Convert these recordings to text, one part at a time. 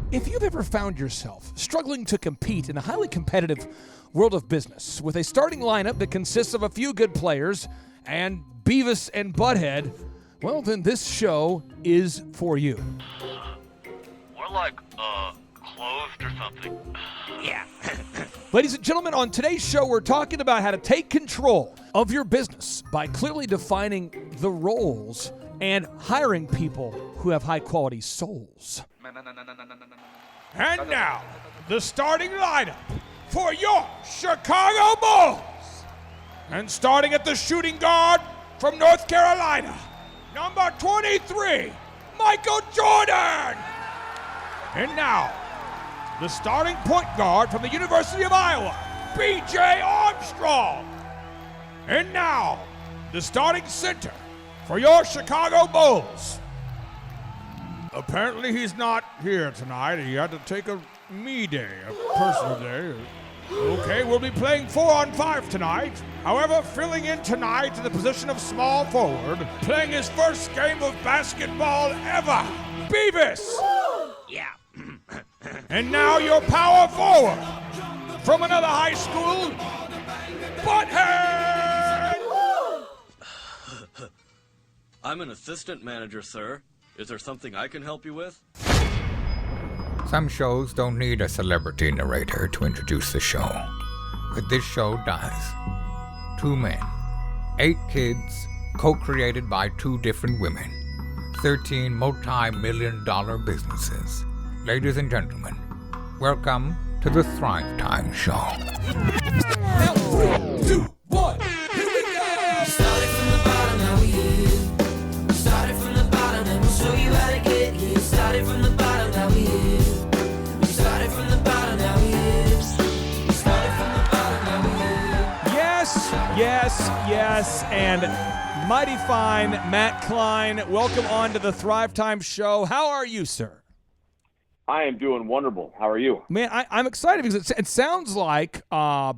If you've ever found yourself struggling to compete in a highly competitive world of business with a starting lineup that consists of a few good players and Beavis and Butthead, well, then this show is for you. We're like, clothed or something. Yeah. Ladies and gentlemen, on today's show, we're talking about how to take control of your business by clearly defining the roles and hiring people who have high-quality souls. And now, the starting lineup for your Chicago Bulls. And starting at the shooting guard from North Carolina, number 23, Michael Jordan. And now, the starting point guard from the University of Iowa, B.J. Armstrong. And now, the starting center for your Chicago Bulls. Apparently he's not here tonight. He had to take a me day, a personal day. Okay, we'll be playing 4-on-5 tonight. However, filling in tonight in the position of small forward, playing his first game of basketball ever, Beavis. Yeah. And now your power forward from another high school, Butthead. I'm an assistant manager, sir. Is there something I can help you with? Some shows don't need a celebrity narrator to introduce the show, but this show does. 2 men, 8 kids, co-created by 2 different women, 13 multi-million-dollar businesses. Ladies and gentlemen, welcome to the Thrive Time Show. Now, 3, 2, 1, here we go! Started from the bottom, now we here. Started from the bottom, and we'll show you how to get here. Started from the bottom, now we here. Started from the bottom, now we here. Started from the bottom, now we here. Yes, and mighty fine Matt Klein. Welcome on to the Thrive Time Show. How are you, sir? I am doing wonderful. How are you? Man, I'm excited because it sounds like,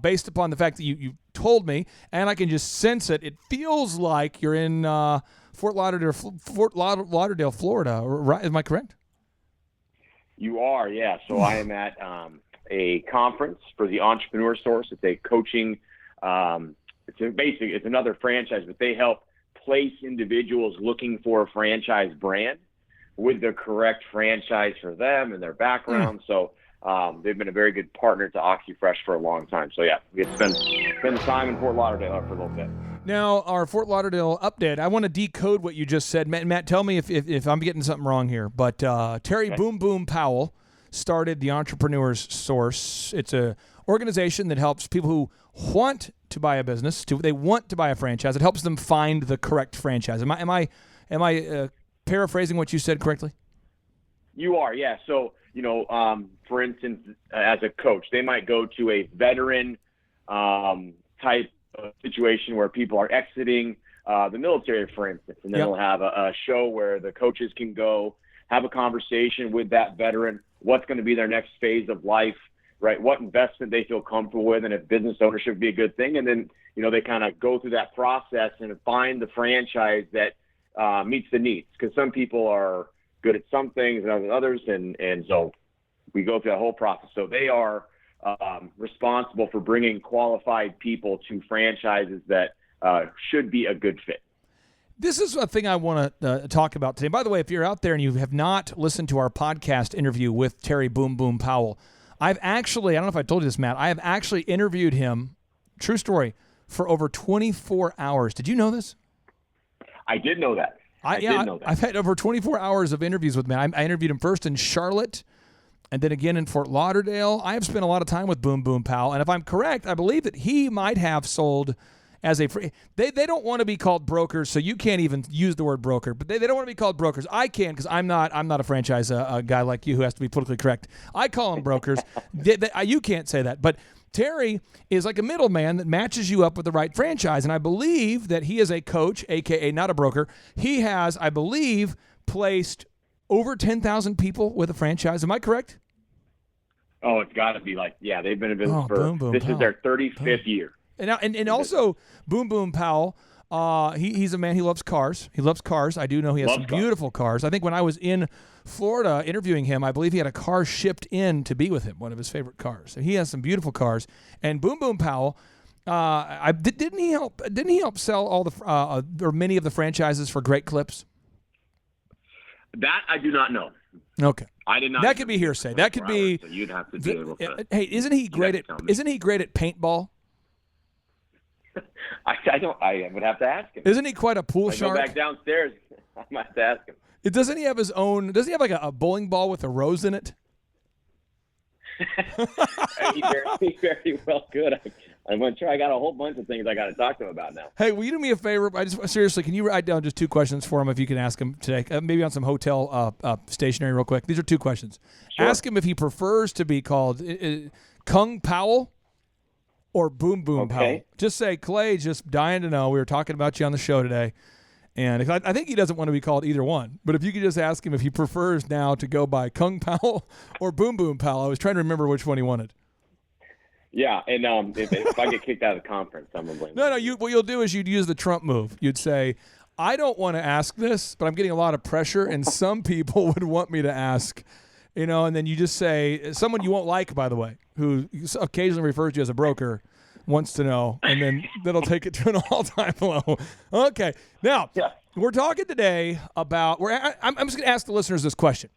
based upon the fact that you told me, and I can just sense it, it feels like you're in Fort Lauderdale, Florida. Right? Am I correct? You are, yeah. So I am at a conference for the Entrepreneur Source. It's a coaching. It's another franchise, but they help place individuals looking for a franchise brand with the correct franchise for them and their background. So they've been a very good partner to OxyFresh for a long time. So yeah, we get to spend time in Fort Lauderdale for a little bit. Now, our Fort Lauderdale update, I want to decode what you just said. Matt, tell me if I'm getting something wrong here. But Terry Boom Boom Powell started the Entrepreneur's Source. It's a organization that helps people who want to buy a business, they want to buy a franchise. It helps them find the correct franchise. Am I paraphrasing what you said correctly? You are, yeah. So, for instance, as a coach, they might go to a veteran type of situation where people are exiting the military, for instance, and then they'll have a show where the coaches can go have a conversation with that veteran, what's going to be their next phase of life, right? What investment they feel comfortable with, and if business ownership would be a good thing. And then, they kind of go through that process and find the franchise that meets the needs, because some people are good at some things and others, and so we go through that whole process. So they are responsible for bringing qualified people to franchises that should be a good fit. This is a thing I want to talk about today. By the way, if you're out there and you have not listened to our podcast interview with Terry Boom Boom Powell, I don't know if I told you this, Matt, I have actually interviewed him, true story, for over 24 hours. Did you know this? I did know that. I did know that. I've had over 24 hours of interviews with him. I interviewed him first in Charlotte and then again in Fort Lauderdale. I have spent a lot of time with Boom Boom Powell, and if I'm correct, I believe that he might have sold as a free. They don't want to be called brokers, so you can't even use the word broker. But they don't want to be called brokers. I can, because I'm not a franchise guy like you who has to be politically correct. I call them brokers. You can't say that, but Terry is like a middleman that matches you up with the right franchise. And I believe that he is a coach, a.k.a. not a broker. He has, I believe, placed over 10,000 people with a franchise. Am I correct? Oh, it's got to be they've been in business for, this is their 35th year. And also, Boom Boom Powell He's a man. He loves cars. He loves cars. I do know he has some beautiful cars. I think when I was in Florida interviewing him, I believe he had a car shipped in to be with him, one of his favorite cars. So he has some beautiful cars. And Boom Boom Powell, didn't he help sell all the or many of the franchises for Great Clips? That I do not know. Okay. I did not. That could be hearsay. That could be. So you'd have to deal with that. Hey, isn't he great at paintball? I would have to ask him. Isn't he quite a pool shark? Go back downstairs. I might have to ask him. Doesn't he have his own? Does he have like a bowling ball with a rose in it? he very well could. I'm going to try. I got a whole bunch of things I got to talk to him about now. Hey, will you do me a favor? Seriously, can you write down just 2 questions for him if you can ask him today? Maybe on some hotel stationery real quick. These are 2 questions. Sure. Ask him if he prefers to be called Kung Powell or Boom Boom Powell. Just say, Clay, just dying to know. We were talking about you on the show today. And I think he doesn't want to be called either one. But if you could just ask him if he prefers now to go by Kung Powell or Boom Boom Powell. I was trying to remember which one he wanted. Yeah, and if I get kicked out of the conference, I'm going to blame No, what you'll do is you'd use the Trump move. You'd say, I don't want to ask this, but I'm getting a lot of pressure, and some people would want me to ask. And then you just say, someone you won't like, by the way, who occasionally refers to you as a broker, wants to know, and then that'll take it to an all-time low. Okay, now, We're talking today about, I'm just going to ask the listeners this question.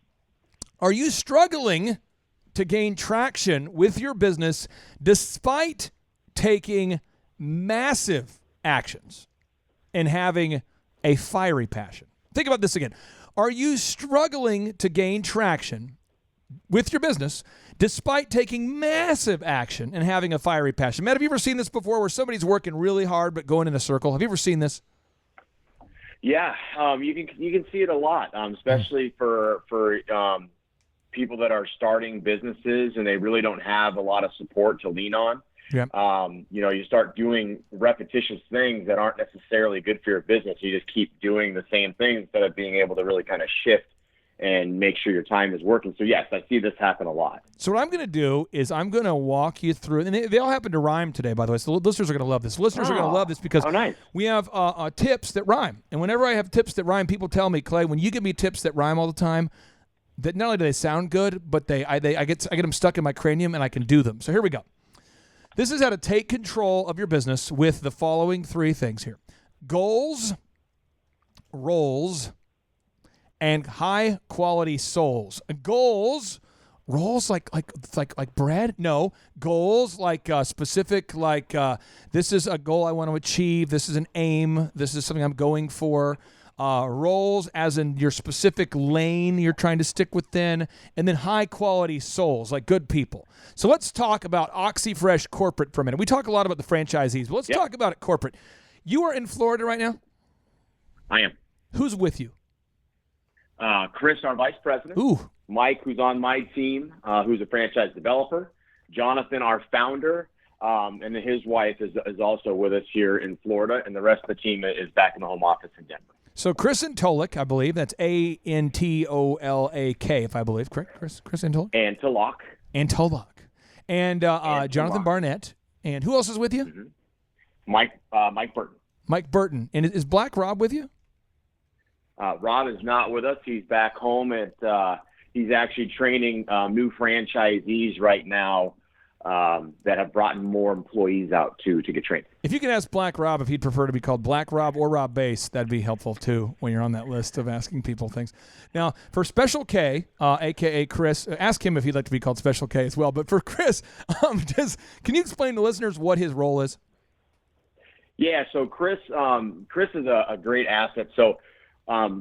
Are you struggling to gain traction with your business despite taking massive actions and having a fiery passion? Think about this again. Are you struggling to gain traction with your business despite taking massive action and having a fiery passion? Matt, have you ever seen this before where somebody's working really hard but going in a circle? Have you ever seen this? Yeah, you can see it a lot, especially for people that are starting businesses and they really don't have a lot of support to lean on. Yeah. You start doing repetitious things that aren't necessarily good for your business. You just keep doing the same thing instead of being able to really kind of shift and make sure your time is working. So yes, I see this happen a lot. So what I'm going to do is I'm going to walk you through, and they all happen to rhyme today, by the way. So the listeners are going to love this. Listeners are going to love this because nice. We have tips that rhyme. And whenever I have tips that rhyme, people tell me, Clay, when you give me tips that rhyme all the time, that not only do they sound good, but I get them stuck in my cranium and I can do them. So here we go. This is how to take control of your business with the following 3 things here: goals, roles, and high quality souls. Goals, roles like bread? No, goals like specific, like this is a goal I want to achieve. This is an aim. This is something I'm going for. Roles as in your specific lane you're trying to stick within, and then high quality souls, like good people. So let's talk about OxyFresh corporate for a minute. We talk a lot about the franchisees, but let's talk about it corporate. You are in Florida right now? I am. Who's with you? Chris, our vice president. Ooh. Mike, who's on my team, who's a franchise developer. Jonathan, our founder. And then his wife is also with us here in Florida, and the rest of the team is back in the home office in Denver. So Chris Antolak, I believe. That's Antolak, if I believe. Correct? Chris Antolak? Antolak. And Jonathan Barnett. And who else is with you? Mm-hmm. Mike Burton. Mike Burton. And is Black Rob with you? Rob is not with us. He's back home he's actually training new franchisees right now that have brought more employees out to get trained. If you could ask Black Rob if he'd prefer to be called Black Rob or Rob Bass, that'd be helpful too when you're on that list of asking people things. Now, for Special K, a.k.a. Chris, ask him if he'd like to be called Special K as well. But for Chris, can you explain to listeners what his role is? Yeah, so Chris is a great asset. So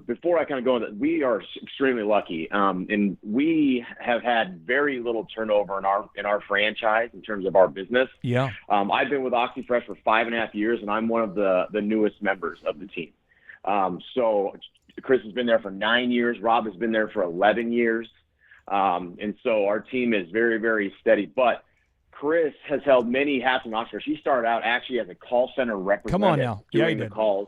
before I kind of go into that, we are extremely lucky, and we have had very little turnover in our franchise in terms of our business. Yeah. I've been with OxyFresh for 5.5 years, and I'm one of the newest members of the team. So Chris has been there for 9 years. Rob has been there for 11 years. And so our team is very, very steady. But Chris has held many hats in OxyFresh. He started out actually as a call center representative. Come on now. Yeah, doing the calls.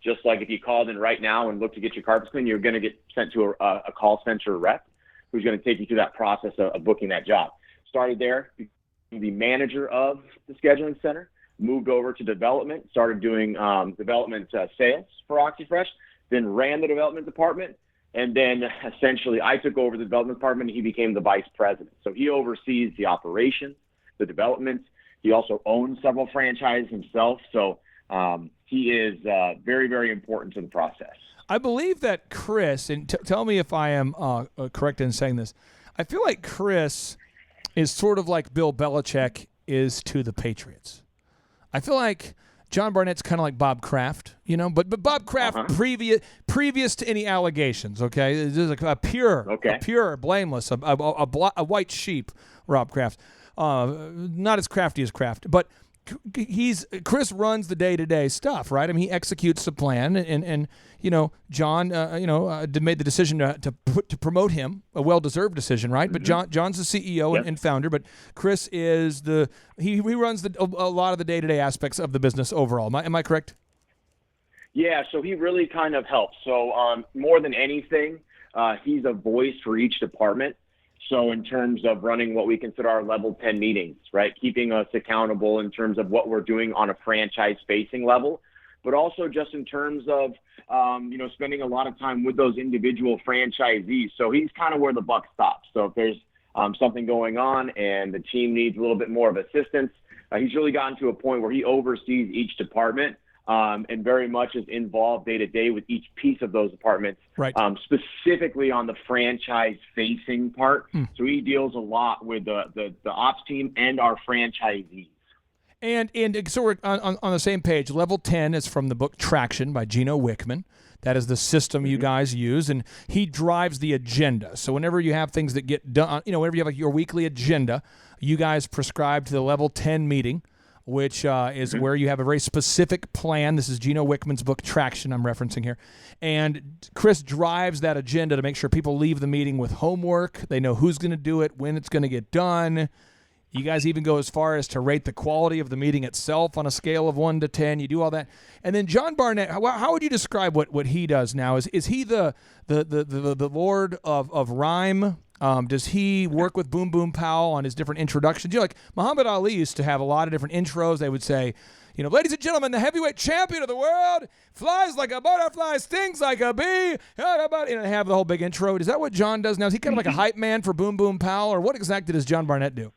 Just like if you called in right now and looked to get your carpets cleaned, you're going to get sent to a call center rep who's going to take you through that process of booking that job. Started there, became the manager of the scheduling center, moved over to development, started doing development sales for OxyFresh, then ran the development department. And then essentially I took over the development department and he became the vice president. So he oversees the operations, the development. He also owns several franchises himself. So he is very, very important to the process. I believe that Chris, and tell me if I am correct in saying this, I feel like Chris is sort of like Bill Belichick is to the Patriots. I feel like John Barnett's kind of like Bob Kraft, but Bob Kraft previous to any allegations, okay? This is a pure, blameless, a white sheep, Rob Kraft. Not as crafty as Kraft, but Chris runs the day-to-day stuff, right? I mean, he executes the plan, and John, made the decision to promote him, a well-deserved decision, right? But John's the CEO and founder, but Chris is he runs a lot of the day-to-day aspects of the business overall. Am I correct? Yeah, so he really kind of helps. So more than anything, he's a voice for each department. So in terms of running what we consider our level 10 meetings, right, keeping us accountable in terms of what we're doing on a franchise-facing level, but also just in terms of, spending a lot of time with those individual franchisees. So he's kind of where the buck stops. So if there's something going on and the team needs a little bit more of assistance, he's really gotten to a point where he oversees each department. And very much is involved day-to-day with each piece of those departments, right. Specifically on the franchise-facing part. So he deals a lot with the ops team and our franchisees. And so we're on the same page. Level 10 is from the book Traction by Gino Wickman. That is the system you guys use, and he drives the agenda. So whenever you have things that get done, whenever you have your weekly agenda, you guys prescribe to the Level 10 meeting, which is where you have a very specific plan. This is Gino Wickman's book, Traction, I'm referencing here. And Chris drives that agenda to make sure people leave the meeting with homework. They know who's going to do it, when it's going to get done. You guys even go as far as to rate the quality of the meeting itself on a scale of 1 to 10. You do all that. And then John Barnett, how would you describe what he does now? Is he the Lord of rhyme? Does he work with Boom Boom Powell on his different introductions? Like Muhammad Ali used to have a lot of different intros. They would say, ladies and gentlemen, the heavyweight champion of the world flies like a butterfly, stings like a bee. And have the whole big intro. Is that what John does now? Is he kind of like a hype man for Boom Boom Powell, or what exactly does John Barnett do?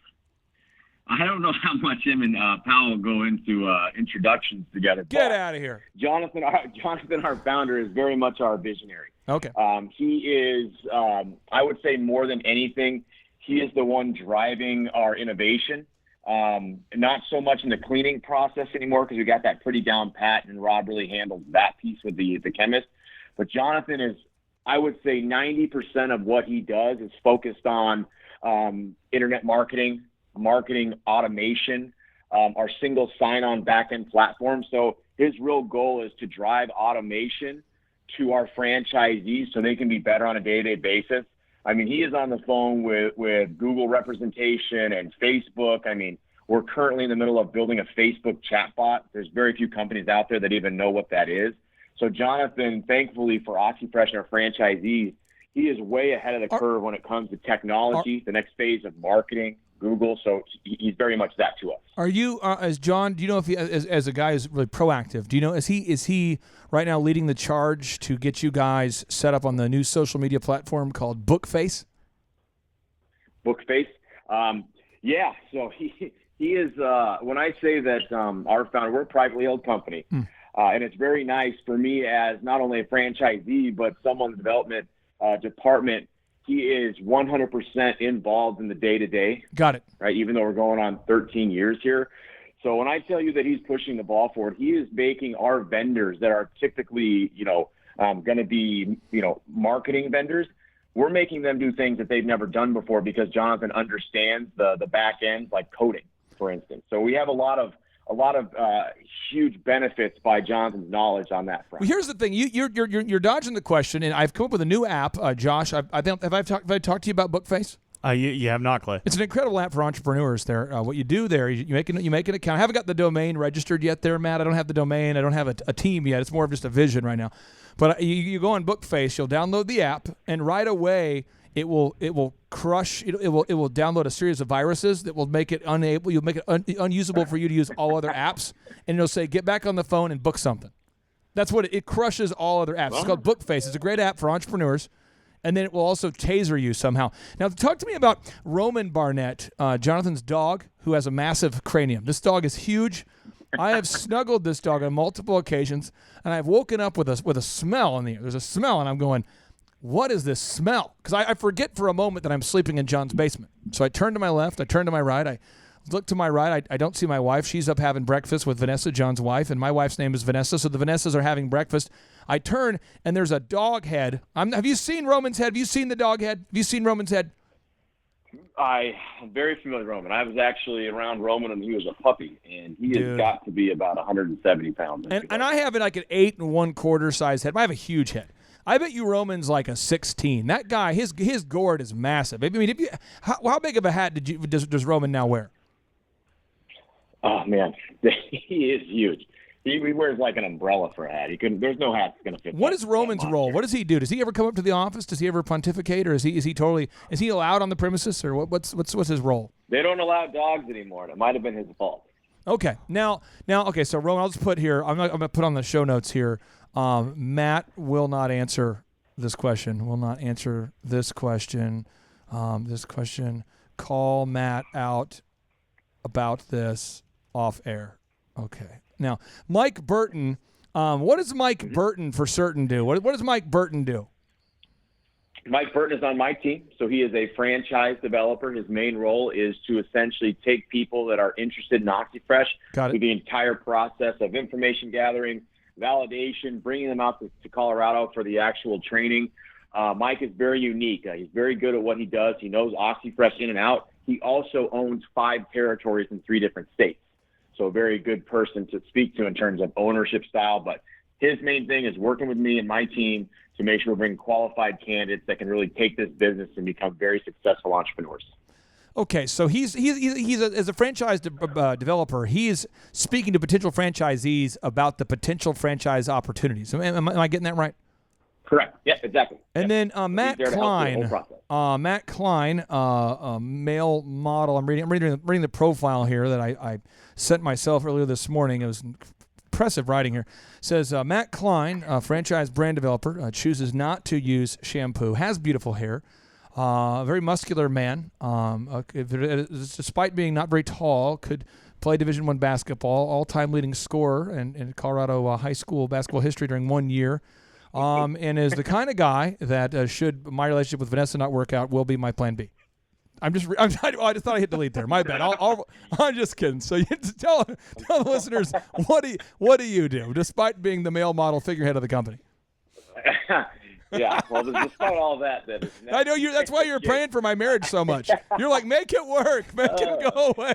I don't know how much him and Powell go into introductions together. Get out of here. Jonathan, our founder, is very much our visionary. Okay. He is, I would say more than anything, he is the one driving our innovation. Not so much in the cleaning process anymore because we got that pretty down pat, and Rob really handles that piece with the chemist. But Jonathan is, I would say 90% of what he does is focused on internet marketing automation, our single sign-on back-end platform. So his real goal is to drive automation to our franchisees so they can be better on a day-to-day basis. I mean, he is on the phone with Google representation and Facebook. I mean, we're currently in the middle of building a Facebook chatbot. There's very few companies out there that even know what that is. So Jonathan, thankfully for OxyFresh and our franchisees, he is way ahead of the curve when it comes to technology, the next phase of marketing, Google. So he's very much that to us. Are you, as John, do you know if he, as a guy who's really proactive, do you know, is he right now leading the charge to get you guys set up on the new social media platform called Bookface? Bookface? Yeah. So he is, when I say that our founder, we're a privately held company, and it's very nice for me as not only a franchisee, but someone in the development department. He is 100% involved in the day-to-day. Got it. Right, even though we're going on 13 years here. So when I tell you that he's pushing the ball forward, he is making our vendors that are typically, going to be, marketing vendors, we're making them do things that they've never done before because Jonathan understands the back end, like coding, for instance. So we have a lot of huge benefits by Jonathan's knowledge on that front. Well, here's the thing: you're dodging the question, and I've come up with a new app, Josh. Have I talked to you about Bookface? You have not, Clay. It's an incredible app for entrepreneurs. There, what you do there, you make an account. I haven't got the domain registered yet, there, Matt. I don't have the domain. I don't have a team yet. It's more of just a vision right now. But you go on Bookface, you'll download the app, and right away it will crush. It will download a series of viruses that will make it unable. You'll make it unusable for you to use all other apps, and it'll say get back on the phone and book something. That's what it crushes all other apps. It's called Bookface. It's a great app for entrepreneurs. And then it will also taser you somehow. Now, talk to me about Roman Barnett, Jonathan's dog, who has a massive cranium. This dog is huge. I have snuggled this dog on multiple occasions, and I've woken up with a smell in the air. There's a smell, and I'm going, what is this smell? Because I forget for a moment that I'm sleeping in John's basement. So I turn to my left. I turn to my right. I look to my right. I don't see my wife. She's up having breakfast with Vanessa, John's wife, and my wife's name is Vanessa, so the Vanessas are having breakfast. I turn, and there's a dog head. Have you seen Roman's head? Have you seen the dog head? Have you seen Roman's head? I'm very familiar with Roman. I was actually around Roman when he was a puppy, and he has got to be about 170 pounds. And I have like an 8 1/4 size head. I have a huge head. I bet you Roman's like a 16. That guy, his gourd is massive. I mean, how big of a hat does Roman now wear? Oh man, he is huge. He wears like an umbrella for a hat. There's no hat that's gonna fit. What is Roman's role? What does he do? Does he ever come up to the office? Does he ever pontificate, or is he allowed on the premises, or what's his role? They don't allow dogs anymore, and it might have been his fault. Okay, now, okay. So Roman, I'll just put here. I'm gonna put on the show notes here. Matt will not answer this question. Will not answer this question. This question. Call Matt out about this off air. Okay. Now, Mike Burton, what does Mike Burton for certain do? What does Mike Burton do? Mike Burton is on my team, so he is a franchise developer. His main role is to essentially take people that are interested in OxyFresh through the entire process of information gathering, validation, bringing them out to Colorado for the actual training. Mike is very unique. He's very good at what he does. He knows OxyFresh in and out. He also owns 5 territories in 3 different states. So a very good person to speak to in terms of ownership style. But his main thing is working with me and my team to make sure we bring qualified candidates that can really take this business and become very successful entrepreneurs. Okay, so he's as a franchise developer, he is speaking to potential franchisees about the potential franchise opportunities. Am I getting that right? Correct. Yeah, exactly. And then Matt Klein, male model. I'm reading the profile here that I sent myself earlier this morning. It was impressive writing here. It says Matt Klein, franchise brand developer, chooses not to use shampoo. Has beautiful hair. A very muscular man. Despite being not very tall, could play Division I basketball. All-time leading scorer in Colorado high school basketball history during 1 year. And is the kind of guy that should my relationship with Vanessa not work out, will be my plan B. I just thought I hit delete there. My bad. I'm just kidding. So you tell the listeners what do you do despite being the male model figurehead of the company? Yeah. Well, despite all that, I know you. That's why you're praying for my marriage so much. You're like, make it work, make it go away.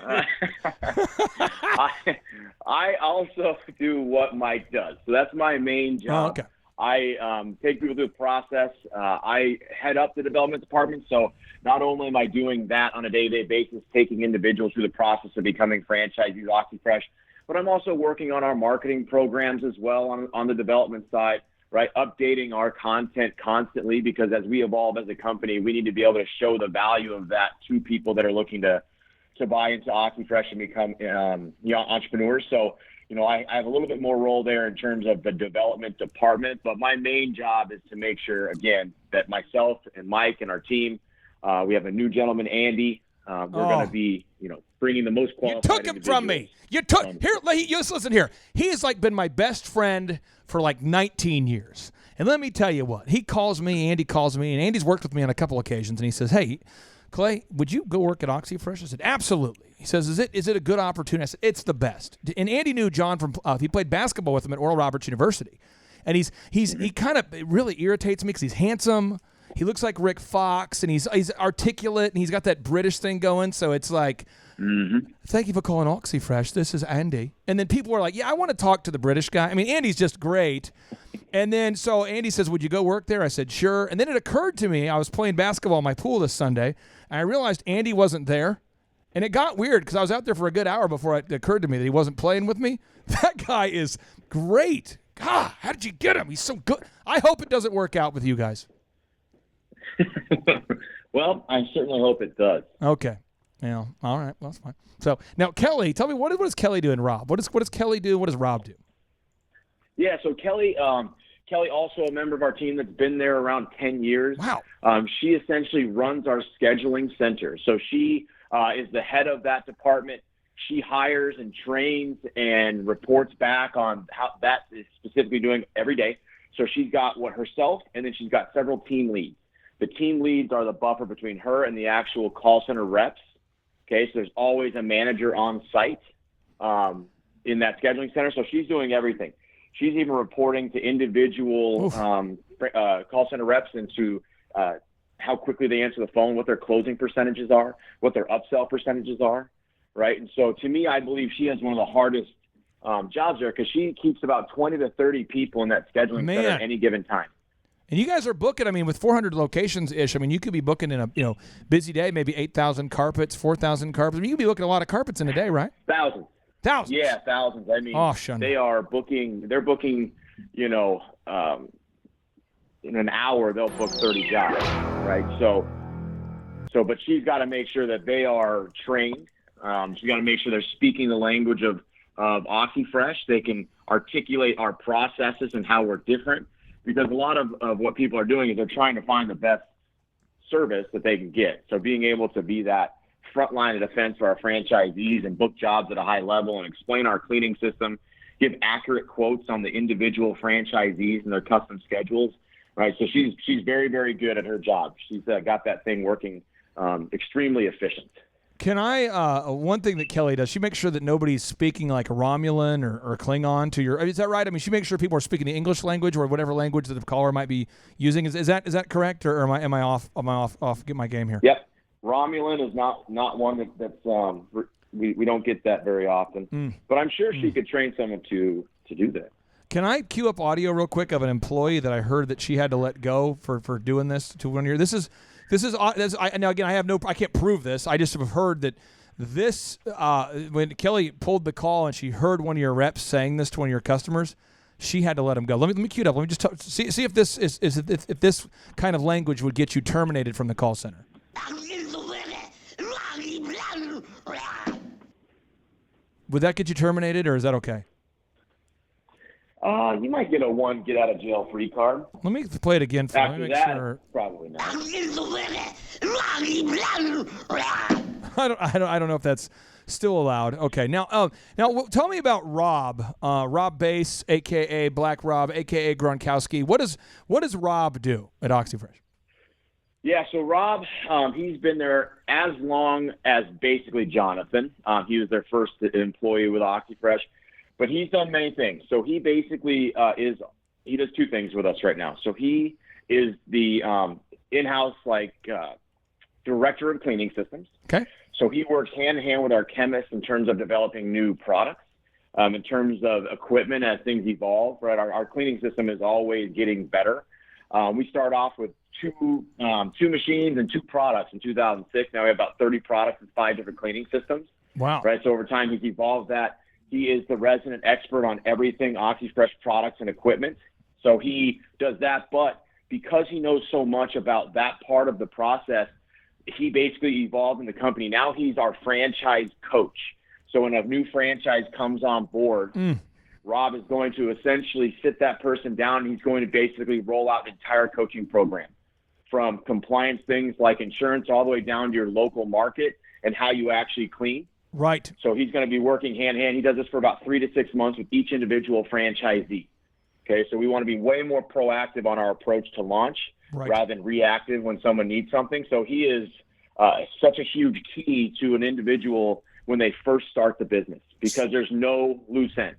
I also do what Mike does, so that's my main job. Oh, okay. I take people through the process. I head up the development department, so not only am I doing that on a day-to-day basis, taking individuals through the process of becoming franchisees of OxyFresh, but I'm also working on our marketing programs as well on the development side, right? Updating our content constantly, because as we evolve as a company, we need to be able to show the value of that to people that are looking to buy into OxyFresh and become entrepreneurs. So, I have a little bit more role there in terms of the development department, but my main job is to make sure, again, that myself and Mike and our team, we have a new gentleman, Andy. We're going to be, bringing the most qualified. You took him from me. You took just listen here. He has been my best friend for 19 years. And let me tell you what, Andy calls me, and Andy's worked with me on a couple occasions, and he says, "Hey, Clay, would you go work at OxyFresh?" I said, "Absolutely." He says, "Is it a good opportunity?" I said, "It's the best." And Andy knew John from he played basketball with him at Oral Roberts University, and he kind of really irritates me because he's handsome. He looks like Rick Fox, and he's articulate, and he's got that British thing going. So it's like, "Thank you for calling OxyFresh. This is Andy." And then people were like, "Yeah, I want to talk to the British guy." I mean, Andy's just great. And then so Andy says, would you go work there? I said, sure. And then it occurred to me, I was playing basketball in my pool this Sunday, and I realized Andy wasn't there. And it got weird because I was out there for a good hour before it occurred to me that he wasn't playing with me. That guy is great. God, how did you get him? He's so good. I hope it doesn't work out with you guys. Well, I certainly hope it does. Okay. Yeah. All right. Well, that's fine. So now, Kelly, tell me, what does Kelly do and Rob? What does Kelly do? What does Rob do? Yeah, so Kelly also a member of our team that's been there around 10 years. Wow. She essentially runs our scheduling center. So she is the head of that department. She hires and trains and reports back on how that is specifically doing every day. So she's got herself, and then she's got several team leads. The team leads are the buffer between her and the actual call center reps. Okay, so there's always a manager on site in that scheduling center. So she's doing everything. She's even reporting to individual call center reps and to how quickly they answer the phone, what their closing percentages are, what their upsell percentages are, right? And so to me, I believe she has one of the hardest jobs there because she keeps about 20 to 30 people in that scheduling center at any given time. And you guys are booking, I mean, with 400 locations-ish, I mean, you could be booking in a busy day, maybe 8,000 carpets, 4,000 carpets. I mean, you could be booking a lot of carpets in a day, right? Thousands. Yeah, thousands. I mean, they are booking, they're booking, in an hour, they'll book 30 jobs, right? So, but she's got to make sure that they are trained. She's got to make sure they're speaking the language of OxyFresh. They can articulate our processes and how we're different. Because a lot of what people are doing is they're trying to find the best service that they can get. So being able to be that front line of defense for our franchisees and book jobs at a high level and explain our cleaning system, give accurate quotes on the individual franchisees and their custom schedules, right? So she's very, very good at her job. She's got that thing working extremely efficient. Can I, one thing that Kelly does, she makes sure that nobody's speaking like a Romulan or Klingon to your, is that right? I mean, she makes sure people are speaking the English language or whatever language that the caller might be using. Is that correct? Or am I off get my game here? Yep. Romulan is not one that's, we don't get that very often, but I'm sure she could train someone to do that. Can I cue up audio real quick of an employee that I heard that she had to let go for doing this to one year? This is now again, I can't prove this. I just have heard that this when Kelly pulled the call and she heard one of your reps saying this to one of your customers, she had to let him go. Let me cue it up. Let me just see if this if this kind of language would get you terminated from the call center. Would that get you terminated, or is that okay? You might get a one get out of jail free card. Let me play it again for After me. that, Sure. probably not. I don't know if that's still allowed. Okay, now tell me about Rob. Rob Bass, aka Black Rob, aka Gronkowski. What does Rob do at OxyFresh? Yeah, so Rob, he's been there as long as basically Jonathan. He was their first employee with OxyFresh. But he's done many things. So he basically he does two things with us right now. So he is the in-house director of cleaning systems. Okay. So he works hand in hand with our chemists in terms of developing new products, in terms of equipment as things evolve. Right, our cleaning system is always getting better. We start off with two machines and two products in 2006. Now we have about 30 products and 5 different cleaning systems. Wow. Right. So over time he's evolved that. He is the resident expert on everything OxyFresh products and equipment. So he does that. But because he knows so much about that part of the process, he basically evolved in the company. Now he's our franchise coach. So when a new franchise comes on board, Rob is going to essentially sit that person down. And he's going to basically roll out an entire coaching program from compliance things like insurance all the way down to your local market and how you actually clean. Right. So he's going to be working hand in hand. He does this for about 3 to 6 months with each individual franchisee. Okay, so we want to be way more proactive on our approach to launch rather than reactive when someone needs something. So he is such a huge key to an individual when they first start the business because there's no loose ends,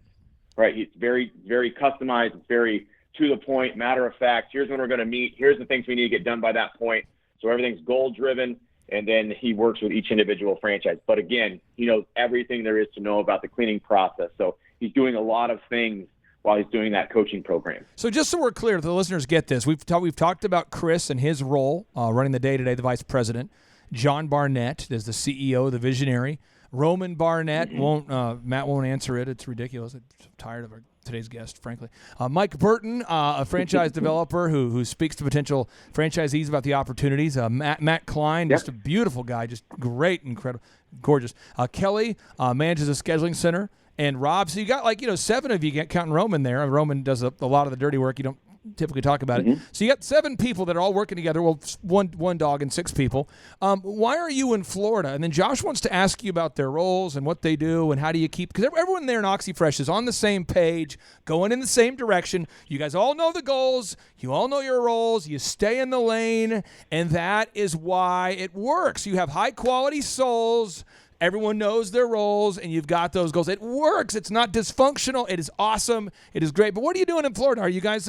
right? It's very, very customized. It's very to the point, matter of fact. Here's when we're going to meet. Here's the things we need to get done by that point. So everything's goal-driven. And then he works with each individual franchise. But again, he knows everything there is to know about the cleaning process. So he's doing a lot of things while he's doing that coaching program. So just so we're clear, the listeners get this. We've talked about Chris and his role running the day-to-day, the vice president. John Barnett is the CEO, the visionary. Roman Barnett Matt won't answer it. It's ridiculous. I'm tired of today's guest, frankly. Mike Burton, a franchise developer who speaks to potential franchisees about the opportunities. Matt Klein, just a beautiful guy, just great, incredible, gorgeous. Kelly manages a scheduling center. And Rob, so you got 7 of you, counting Roman there. Roman does a lot of the dirty work. You don't typically talk about it. So you got 7 people that are all working together. Well, one dog and 6 people. Why are you in Florida? And then Josh wants to ask you about their roles and what they do and how do you keep, because everyone there in OxyFresh is on the same page, going in the same direction. You guys all know the goals. You all know your roles. You stay in the lane, and that is why it works. You have high-quality souls. Everyone knows their roles, and you've got those goals. It works. It's not dysfunctional. It is awesome. It is great. But what are you doing in Florida? Are you guys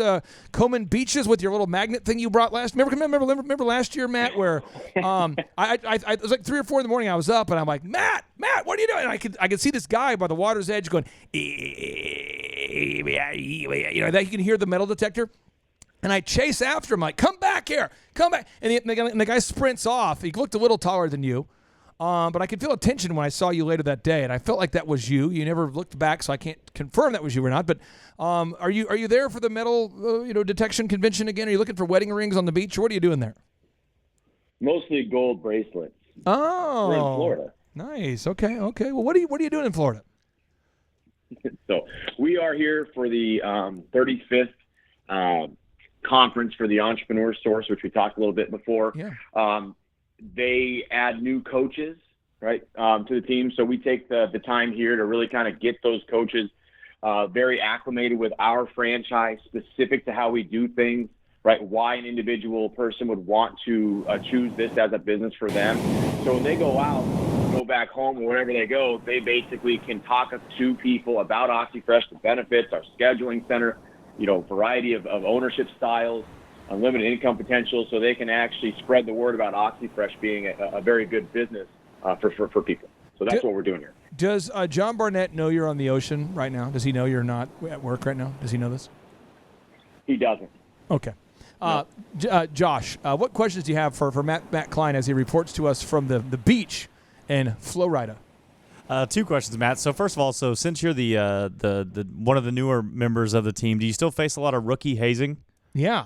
combing beaches with your little magnet thing you brought last? Remember last year, Matt, where I it was like 3 or 4 in the morning. I was up, and I'm like, Matt, what are you doing? And I could see this guy by the water's edge going, that you can hear the metal detector. And I chase after him, like, come back here, come back. And the guy sprints off. He looked a little taller than you. But I could feel a tension when I saw you later that day, and I felt like that was you. You never looked back, so I can't confirm that was you or not. But are you there for the metal detection convention again? Are you looking for wedding rings on the beach, or what are you doing there? Mostly gold bracelets. Oh, we're in Florida. Nice. Okay. Well, what are you doing in Florida? So we are here for the 35th conference for the Entrepreneur Source, which we talked a little bit before. Yeah. They add new coaches, right, to the team. So we take the time here to really kind of get those coaches very acclimated with our franchise, specific to how we do things, right, why an individual person would want to choose this as a business for them. So when they go out, go back home, or wherever they go, they basically can talk to people about OxyFresh, the benefits, our scheduling center, variety of ownership styles, unlimited income potential, so they can actually spread the word about OxyFresh being a very good business for people. So that's what we're doing here. Does John Barnett know you're on the ocean right now? Does he know you're not at work right now? Does he know this? He doesn't. Okay. No. Josh, what questions do you have for Matt Klein as he reports to us from the beach in Florida? 2 questions, Matt. So first of all, since you're the one of the newer members of the team, do you still face a lot of rookie hazing? Yeah.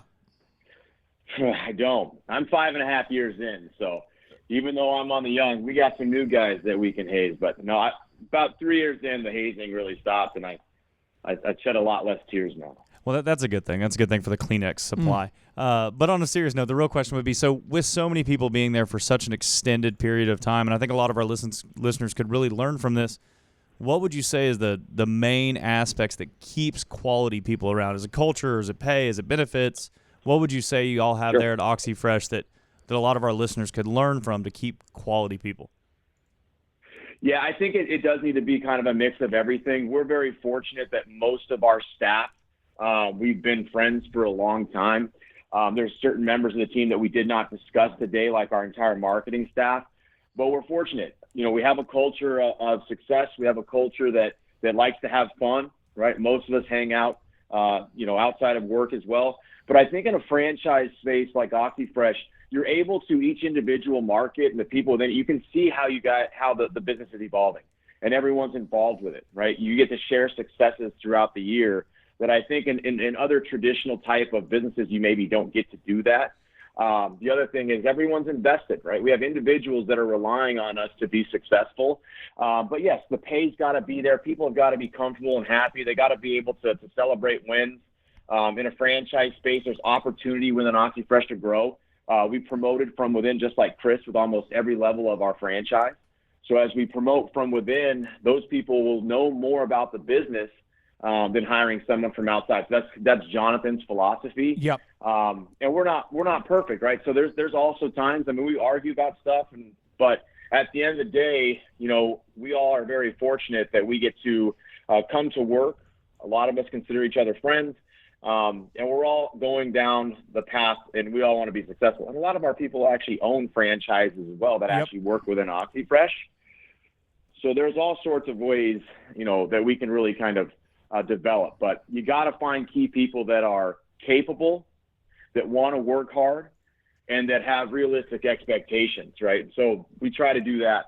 I don't. I'm 5.5 years in, so even though I'm on the young, we got some new guys that we can haze. But no, about 3 years in, the hazing really stopped, and I shed a lot less tears now. Well, that's a good thing. That's a good thing for the Kleenex supply. But on a serious note, the real question would be, so with so many people being there for such an extended period of time, and I think a lot of our listeners could really learn from this, what would you say is the main aspects that keeps quality people around? Is it culture? Is it pay? Is it benefits? What would you say you all have there at OxyFresh that a lot of our listeners could learn from to keep quality people? Yeah, I think it does need to be kind of a mix of everything. We're very fortunate that most of our staff, we've been friends for a long time. There's certain members of the team that we did not discuss today, like our entire marketing staff, but we're fortunate. We have a culture of success. We have a culture that likes to have fun, right? Most of us hang out, outside of work as well. But I think in a franchise space like OxyFresh, you're able to each individual market and the people within it, you can see how the business is evolving and everyone's involved with it, right? You get to share successes throughout the year that I think in other traditional type of businesses, you maybe don't get to do that. The other thing is everyone's invested, right? We have individuals that are relying on us to be successful. But yes, the pay's got to be there. People have got to be comfortable and happy. They got to be able to celebrate wins. In a franchise space, there's opportunity within OxyFresh to grow. We promoted from within, just like Chris, with almost every level of our franchise. So as we promote from within, those people will know more about the business than hiring someone from outside. So that's Jonathan's philosophy. Yep. And we're not perfect, right? So there's also times, we argue about stuff, but at the end of the day, we all are very fortunate that we get to come to work. A lot of us consider each other friends. And we're all going down the path, and we all want to be successful. And a lot of our people actually own franchises as well that actually work within OxyFresh. So there's all sorts of ways, that we can really kind of develop. But you got to find key people that are capable, that want to work hard, and that have realistic expectations, right? So we try to do that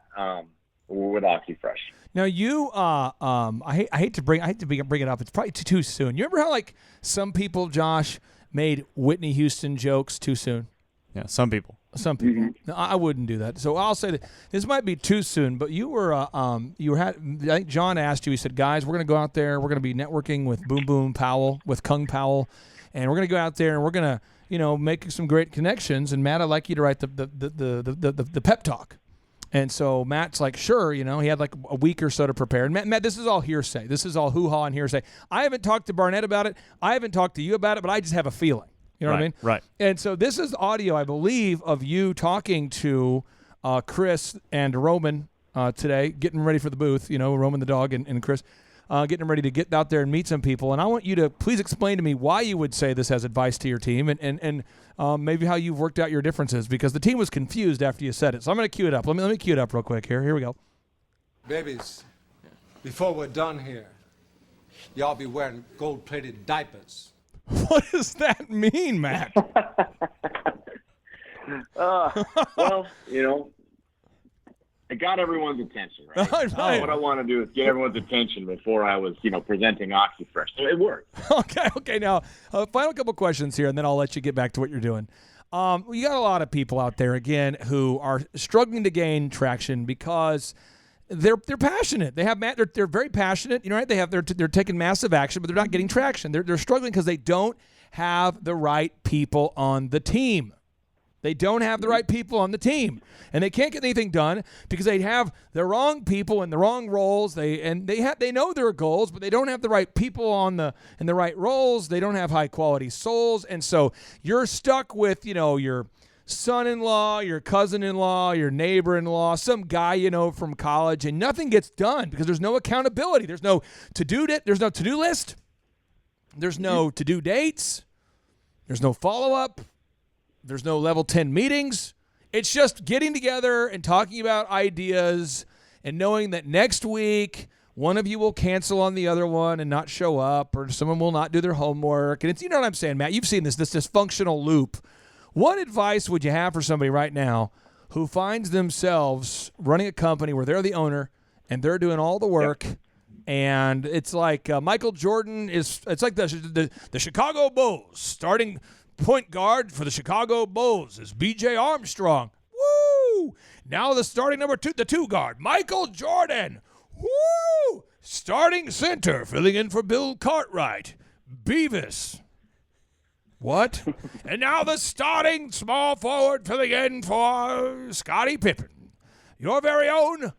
with OxyFresh. Now you, I hate to bring it up. It's probably too soon. You remember how like some people, Josh, made Whitney Houston jokes too soon? Yeah, some people. Some people. No, I wouldn't do that. So I'll say that this might be too soon. But you were, I think John asked you. He said, "Guys, we're going to go out there. We're going to be networking with Boom Boom Powell, with Kung Powell, and we're going to go out there and we're going to, make some great connections. And Matt, I'd like you to write the pep talk." And so Matt's like, sure, he had like a week or so to prepare. And Matt, this is all hearsay. This is all hoo-ha and hearsay. I haven't talked to Barnett about it. I haven't talked to you about it, but I just have a feeling. You know what I mean? Right. And so this is audio, I believe, of you talking to Chris and Roman today, getting ready for the booth, Roman the dog and Chris, getting ready to get out there and meet some people. And I want you to please explain to me why you would say this as advice to your team and maybe how you've worked out your differences, because the team was confused after you said it. So I'm going to cue it up. Let me cue it up real quick here. Here we go. Babies, before we're done here, y'all be wearing gold-plated diapers. What does that mean, Matt? Well, it got everyone's attention, right? Right. What I want to do is get everyone's attention before I was, presenting OxyFresh. So it worked. Okay. Now, final couple questions here, and then I'll let you get back to what you're doing. You got a lot of people out there, again, who are struggling to gain traction because they're passionate. They're very passionate. Right? They're taking massive action, but they're not getting traction. They're struggling because they don't have the right people on the team. They don't have the right people on the team, and they can't get anything done because they have the wrong people in the wrong roles. They know their goals, but they don't have the right people in the right roles. They don't have high quality souls, and so you're stuck with your son-in-law, your cousin-in-law, your neighbor-in-law, some guy from college, and nothing gets done because there's no accountability. There's no to-do list. There's no to-do dates. There's no follow-up. There's no level 10 meetings. It's just getting together and talking about ideas and knowing that next week one of you will cancel on the other one and not show up, or someone will not do their homework. And it's, you know what I'm saying, Matt? You've seen this dysfunctional loop. What advice would you have for somebody right now who finds themselves running a company where they're the owner and they're doing all the work? Yep. And it's like Michael Jordan it's like the Chicago Bulls starting point guard for the Chicago Bulls is B.J. Armstrong. Woo! Now the starting number 2, the 2 guard, Michael Jordan. Woo! Starting center, filling in for Bill Cartwright, Beavis. What? And now the starting small forward, filling in for Scottie Pippen, your very own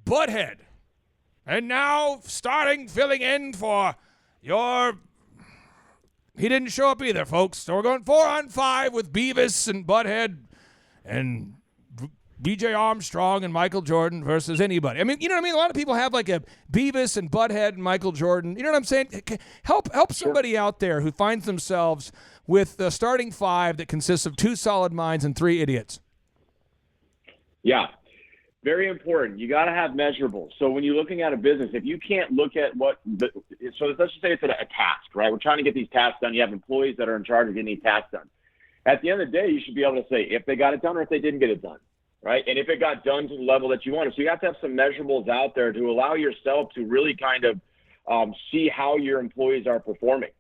Butthead. And now filling in for your... He didn't show up either, folks. So we're going 4-on-5 with Beavis and Butthead and B.J. Armstrong and Michael Jordan versus anybody. I mean, you know what I mean? A lot of people have like a Beavis and Butthead and Michael Jordan. You know what I'm saying? Help somebody out there who finds themselves with the starting 5 that consists of 2 solid minds and 3 idiots. Yeah. Very important. You got to have measurables. So when you're looking at a business, if you can't look at so let's just say it's a task, right? We're trying to get these tasks done. You have employees that are in charge of getting these tasks done. At the end of the day, you should be able to say if they got it done or if they didn't get it done, right? And if it got done to the level that you wanted. So you have to have some measurables out there to allow yourself to really kind of see how your employees are performing,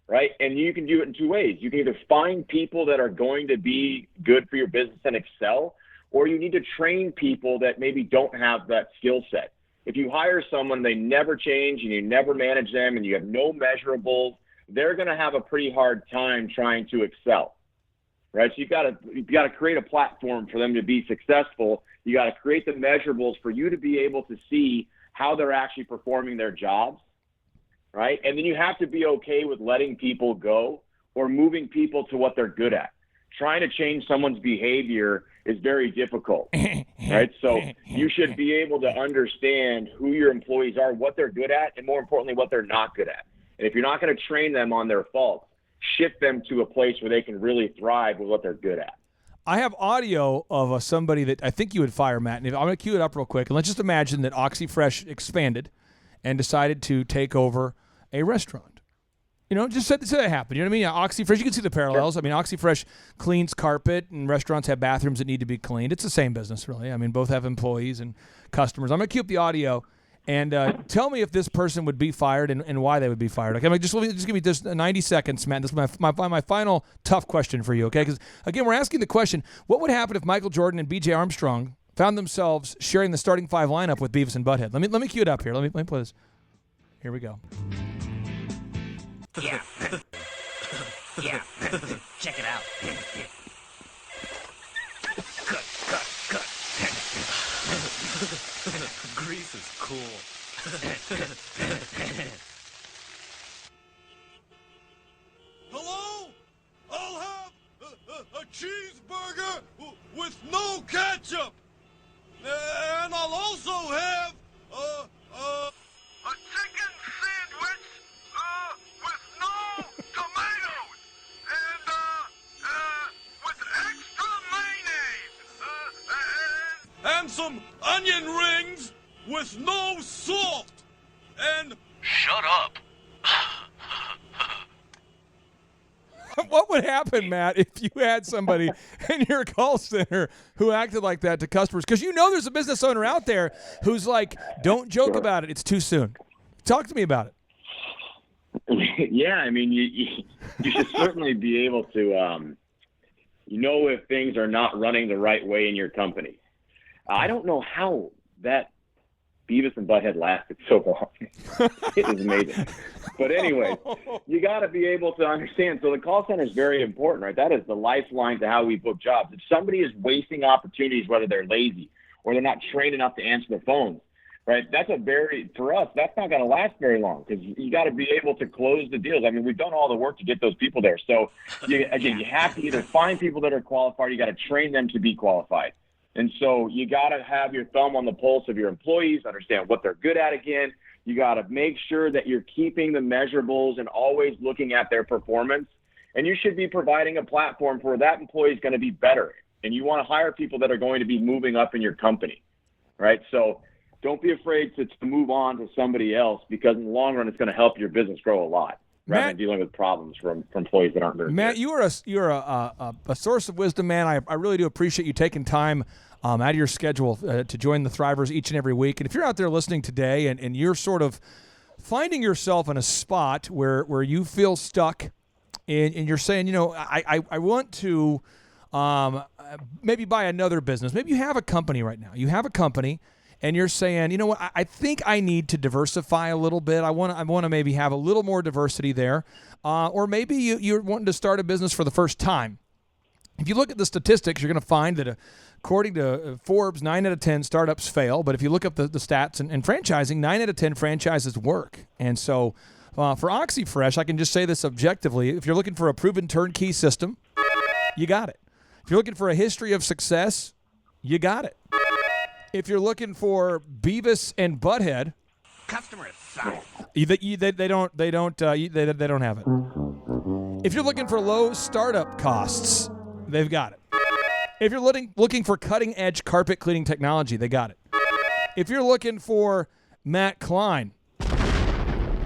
right? And you can do it in 2 ways. You can either find people that are going to be good for your business and excel, or you need to train people that maybe don't have that skill set. If you hire someone, they never change and you never manage them and you have no measurables, they're going to have a pretty hard time trying to excel, right? So you've got to create a platform for them to be successful. You got to create the measurables for you to be able to see how they're actually performing their jobs, right? And then you have to be okay with letting people go or moving people to what they're good at. Trying to change someone's behavior is very difficult, right? So you should be able to understand who your employees are, what they're good at, and more importantly, what they're not good at. And if you're not going to train them on their faults, shift them to a place where they can really thrive with what they're good at. I have audio of somebody that I think you would fire, Matt. And I'm going to cue it up real quick. And let's just imagine that OxyFresh expanded and decided to take over a restaurant. Just say that happened. You know what I mean? OxyFresh, you can see the parallels. I mean, OxyFresh cleans carpet, and restaurants have bathrooms that need to be cleaned. It's the same business, really. I mean, both have employees and customers. I'm going to cue up the audio, and tell me if this person would be fired and why they would be fired. Okay, just give me just 90 seconds, Matt. This is my final tough question for you, okay? Because, again, we're asking the question, what would happen if Michael Jordan and B.J. Armstrong found themselves sharing the starting five lineup with Beavis and Butthead? Let me cue it up here. Let me play this. Here we go. Yeah. Yeah. Check it out. Cut. Grease is cool. Hello? I'll have a cheeseburger with no ketchup. And I'll also have a chicken sandwich with no tomatoes and with extra mayonnaise and some onion rings with no salt and shut up. What would happen, Matt, if you had somebody in your call center who acted like that to customers? Because there's a business owner out there who's like, don't joke about it. It's too soon. Talk to me about it. Yeah, I mean, you should certainly be able to, if things are not running the right way in your company. I don't know how that Beavis and Butthead lasted so long. It is amazing. But anyway, you got to be able to understand. So the call center is very important, right? That is the lifeline to how we book jobs. If somebody is wasting opportunities, whether they're lazy or they're not trained enough to answer the phones, right? For us, that's not going to last very long because you got to be able to close the deals. I mean, we've done all the work to get those people there. So you have to either find people that are qualified, you got to train them to be qualified. And so you got to have your thumb on the pulse of your employees, understand what they're good at again. You got to make sure that you're keeping the measurables and always looking at their performance. And you should be providing a platform for that employee is going to be better. And you want to hire people that are going to be moving up in your company, right? So don't be afraid to move on to somebody else because in the long run, it's going to help your business grow a lot. Rather than dealing with problems from employees that aren't very Matt, good. you're a source of wisdom, man. I really do appreciate you taking time out of your schedule to join the Thrivers each and every week. And if you're out there listening today and you're sort of finding yourself in a spot where you feel stuck and you're saying, I want to maybe buy another business. Maybe you have a company right now. You have a company. And you're saying, you know what? I think I need to diversify a little bit. I want to maybe have a little more diversity there, or maybe you're wanting to start a business for the first time. If you look at the statistics, you're going to find that according to Forbes, 9 out of 10 startups fail. But if you look up the stats and franchising, 9 out of 10 franchises work. And so for OxyFresh, I can just say this objectively: if you're looking for a proven turnkey system, you got it. If you're looking for a history of success, you got it. If you're looking for Beavis and Butthead, Customer side. they don't have it. If you're looking for low startup costs, they've got it. If you're looking for cutting edge carpet cleaning technology, they got it. If you're looking for Matt Klein,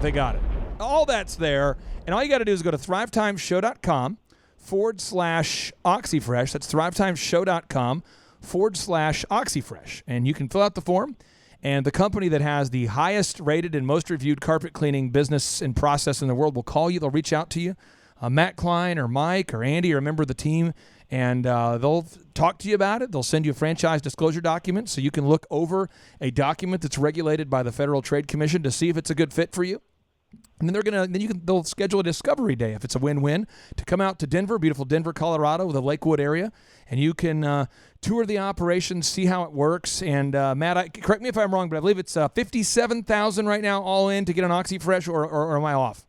they got it. All that's there, and all you got to do is go to thrivetimeshow.com/OxyFresh. That's thrivetimeshow.com/OxyFresh. And you can fill out the form. And the company that has the highest rated and most reviewed carpet cleaning business and process in the world will call you. They'll reach out to you. Matt Klein or Mike or Andy or a member of the team, and they'll talk to you about it. They'll send you a franchise disclosure document so you can look over a document that's regulated by the Federal Trade Commission to see if it's a good fit for you. And then they'll schedule a discovery day if it's a win-win to come out to Denver, beautiful Denver, Colorado, the Lakewood area, and you can tour the operation, see how it works. And Matt, correct me if I'm wrong, but I believe it's $57,000 right now, all in to get an OxyFresh, or am I off?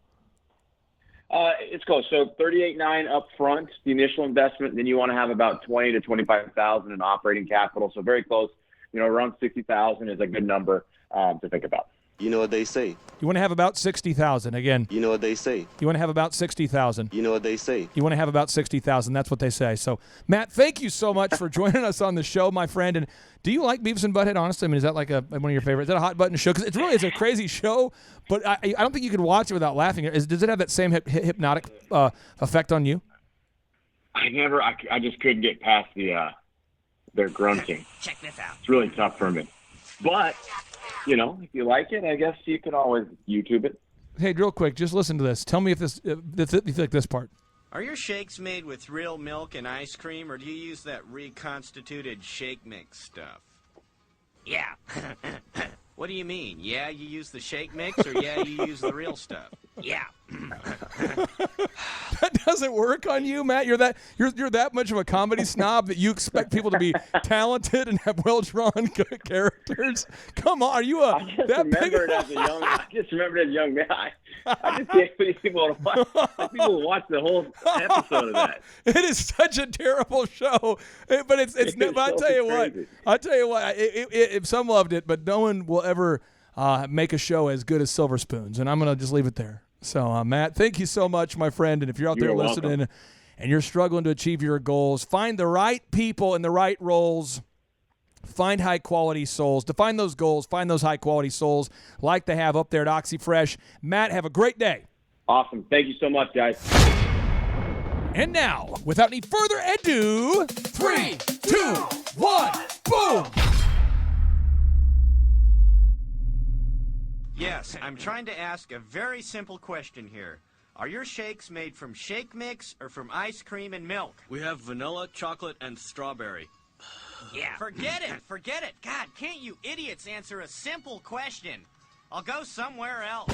It's close. So $38,900 up front, the initial investment. Then you want to have about $20,000 to $25,000 in operating capital. So very close. Around $60,000 is a good number to think about. You know what they say. You want to have about 60,000 again. You know what they say. You want to have about 60,000. You know what they say. You want to have about 60,000. That's what they say. So, Matt, thank you so much for joining us on the show, my friend. And do you like Beavis and Butthead, honestly? I mean, is that like one of your favorites? Is that a hot button show? Because it really is a crazy show, but I don't think you could watch it without laughing. Does it have that same hypnotic effect on you? I just couldn't get past their grunting. Check this out. It's really tough for me. But, you know, if you like it, I guess you can always YouTube it. Hey, real quick, just listen to this. Tell me if you like this part. Are your shakes made with real milk and ice cream, or do you use that reconstituted shake mix stuff? Yeah. What do you mean? Yeah, you use the shake mix, or yeah, you use the real stuff? Yeah. That doesn't work on you, Matt. You're that much of a comedy snob that you expect people to be talented and have well-drawn characters. Come on, are you I just remembered as a young man. I just can't believe people watch the whole episode of that. It is such a terrible show, but it's. But I'll tell you what. If some loved it, but no one will ever make a show as good as Silver Spoons, and I'm gonna just leave it there. So, Matt, thank you so much, my friend. And if you're out there listening and you're struggling to achieve your goals, find the right people in the right roles. Find high-quality souls. To find those goals, find those high-quality souls like they have up there at OxyFresh. Matt, have a great day. Awesome. Thank you so much, guys. And now, without any further ado, 3, 2, 1, boom! Yes, I'm trying to ask a very simple question here. Are your shakes made from shake mix or from ice cream and milk? We have vanilla, chocolate, and strawberry. Yeah. Forget it. God, can't you idiots answer a simple question? I'll go somewhere else.